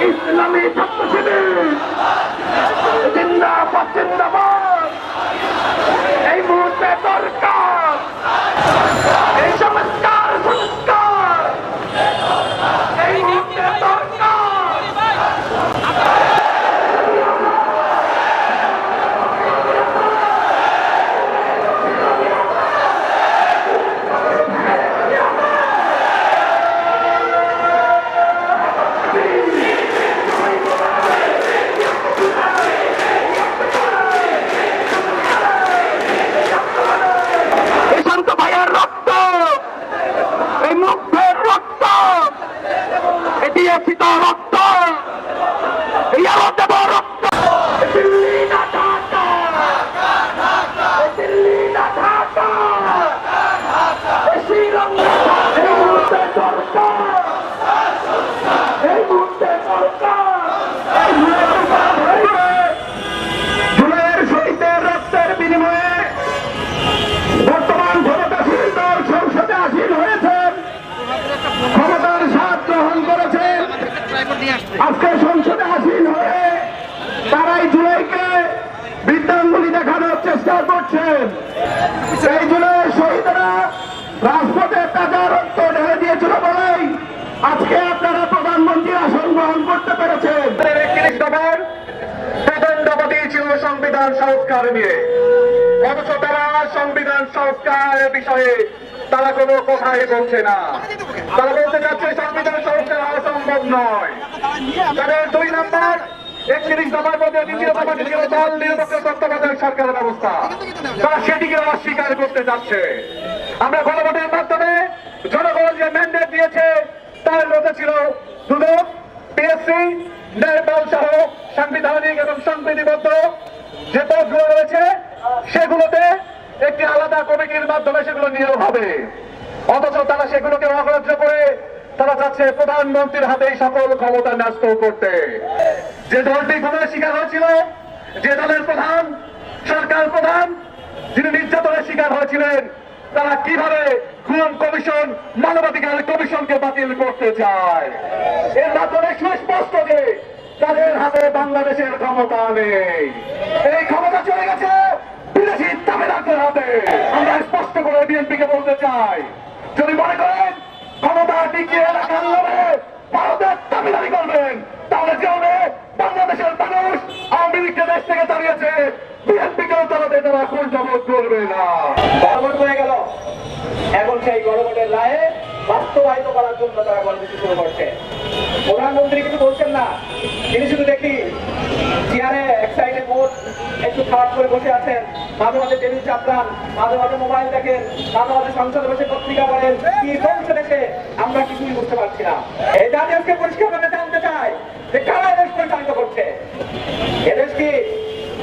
ইসলামী ছাত্র শিবির জিন্দাবাদ জিন্দাবাদ। এই মুহূর্তে দরকার এই সংস্কার সংস্কার, এই মুহূর্তে দরকার। রক্ত রক্ত দিল্লি না ঢাকা, দিল্লি না ঢাকা, শ্রীলঙ্কা। এই মুহূর্তে দরকার, এই মুহূর্তে দরকার জুলাইয়ের শহীদদের রক্তের বিনিময়ে বর্তমান ক্ষমতাসীন দল সংসদে আসীন হয়েছেন, ক্ষমতার স্বাদ গ্রহণ করেছেন। আজকে সংসদে আসীন হয়ে তারাই জুলাইকে বিদ্যাঙ্গুলি দেখানোর চেষ্টা করছেন। সেই জুলাইয়ের শহীদরা রাজপথে তাজা রক্ত ঢেলে দিয়েছিল বলেই আজকে আপনারা প্রধানমন্ত্রী আসন গ্রহণ করতে পেরেছেন। 31 দফার প্রথম দফাটি ছিল সংবিধান সংস্কার নিয়ে, অথচ তারা সংবিধান সংস্কারের বিষয়ে তারা কোনো কথাই বলছে না। তারা বলতে চাচ্ছে সংবিধান সংস্কার হওয়া সম্ভব নয়। তাদের 2 নম্বর 31 দফার মধ্যে দ্বিতীয় দফাটি ছিল দল নিরপেক্ষ তত্ত্বাবধায়ক সরকারের ব্যবস্থা, তারা সেটিকে অস্বীকার করতে যাচ্ছে। আমরা গণভোটের মাধ্যমে জনগণ যে ম্যান্ডেট দিয়েছে তার মধ্যে ছিল দুদক, পিএসসি, ন্যায়পাল সহ সাংবিধানিক এবং সংবিধিবদ্ধ যে পদগুলো রয়েছে সেগুলোতে একটি আলাদা কমিটির মাধ্যমে সেগুলো নিয়োগ হবে। অথচ তারা সেগুলোকে অগ্রাহ্য করে তারা চাচ্ছে প্রধানমন্ত্রীর হাতেই সকল ক্ষমতা ন্যস্ত করতে। যে দলটি ক্ষমতার শিকার হয়েছিল, যে দলের প্রধান, সরকার প্রধান যিনি নির্যাতনের শিকার হয়েছিলেন, তারা কিভাবে গুম কমিশন, মানবাধিকার কমিশনকে বাতিল করতে চায়। এর মাধ্যমে সুস্পষ্ট যে তাদের হাতে বাংলাদেশের ক্ষমতা নেই, এই ক্ষমতা চলে গেছে বিদেশি তামিলনাড়ুর হাতে। আমরা স্পষ্ট করে বিএনপিকে বলতে চাই, যদি মনে করেন ক্ষমতা টিকিয়ে রাখার লড়ে ভারতের তামিলনাড়ু করবেন, তাহলে যেভাবে বাংলাদেশের মানুষ আওয়ামী লীগকে দেশ থেকে দাঁড়িয়েছে, বিএনপিকেও তাড়াতে তারা কোন জবাব করবে না। গণভোট হয়ে গেল, এখন সেই গণভোটের রায়ে বাস্তবায়িত করার জন্য তারা কর্মসূচি শুরু করছে। প্রধানমন্ত্রী কিছু বলছেন না, তিনি শুধু দেখি চেয়ারে এক সাইডে মোট একটু খারাপ করে বসে আছেন, মাঝে মাঝে টেবিল চাপড়ান, মাঝে মাঝে মোবাইল দেখেন, মাঝে মাঝে সংসদে বসে পত্রিকা পড়েন, কি চলছে দেশে আমরা কিছুই বুঝতে পারছি না। এই জাতি আজকে পরিষ্কার ভাবে জানতে চাই যে কারা এদেশ পরিচালিত করছে। এদেশ কি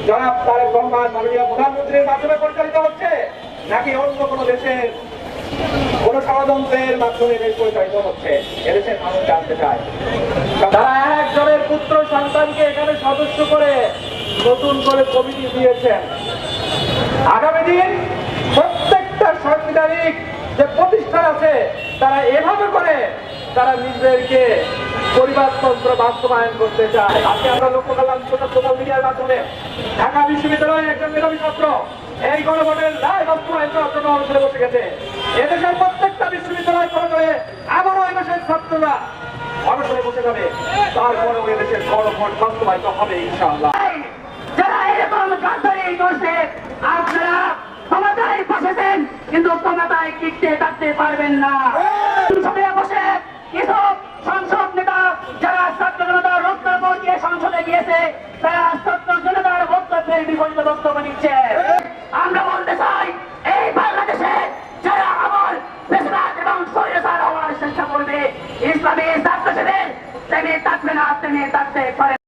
জনাব তারেক রহমান মাননীয় প্রধানমন্ত্রীর মাধ্যমে পরিচালিত হচ্ছে, নাকি অন্য কোনো দেশের কোন ষড়যন্ত্রের মাধ্যমে দেশ পরিচালিত হচ্ছে? এদেশের মানুষ জানতে চায়। তারা একজনের পুত্র সন্তানকে এখানে সদস্য করে নতুন করে কমিটি দিয়েছেন। আগামী দিন প্রত্যেকটা সাংবিধানিক যে প্রতিষ্ঠান আছে তারা এভাবে করে তারা নিজেদেরকে পরিবারতন্ত্র বাস্তবায়ন করতে চায়। আজকে আমরা লক্ষ্য করলাম সোশ্যাল মিডিয়ার মাধ্যমে ঢাকা বিশ্ববিদ্যালয়ের একজন মেধাবী ছাত্র এই গণভোটের রায় বাস্তবায়ন করার জন্য অবসরে বসে গেছে। এদেশের প্রত্যেকটা বিশ্ববিদ্যালয় কলেজে আবারও এদেশের ছাত্ররা অবসরে বসে যাবে, তারপরেও এদেশের গণভোট বাস্তবায়িত হবে ইনশাআল্লাহ। যারা এরকম গাদ্দারি করছে, আপনারা ক্ষমতায় বসেছেন কিন্তু ক্ষমতায় টিকতে থাকতে পারবেন না। সংসদে বসে কিছু সংসদ নেতা যারা ছাত্র জনতার রক্তের উপর দিয়ে সংসদে গিয়েছে, তারা ছাত্র জনতার বক্তব্যের বিপরীতে বক্তব্য নিচ্ছে। আমরা বলতে চাই এই বাংলাদেশ করবে ইসলামী ছাত্র শিবির, তেমনি থাকবে না, তেমনি থাকতে পারে।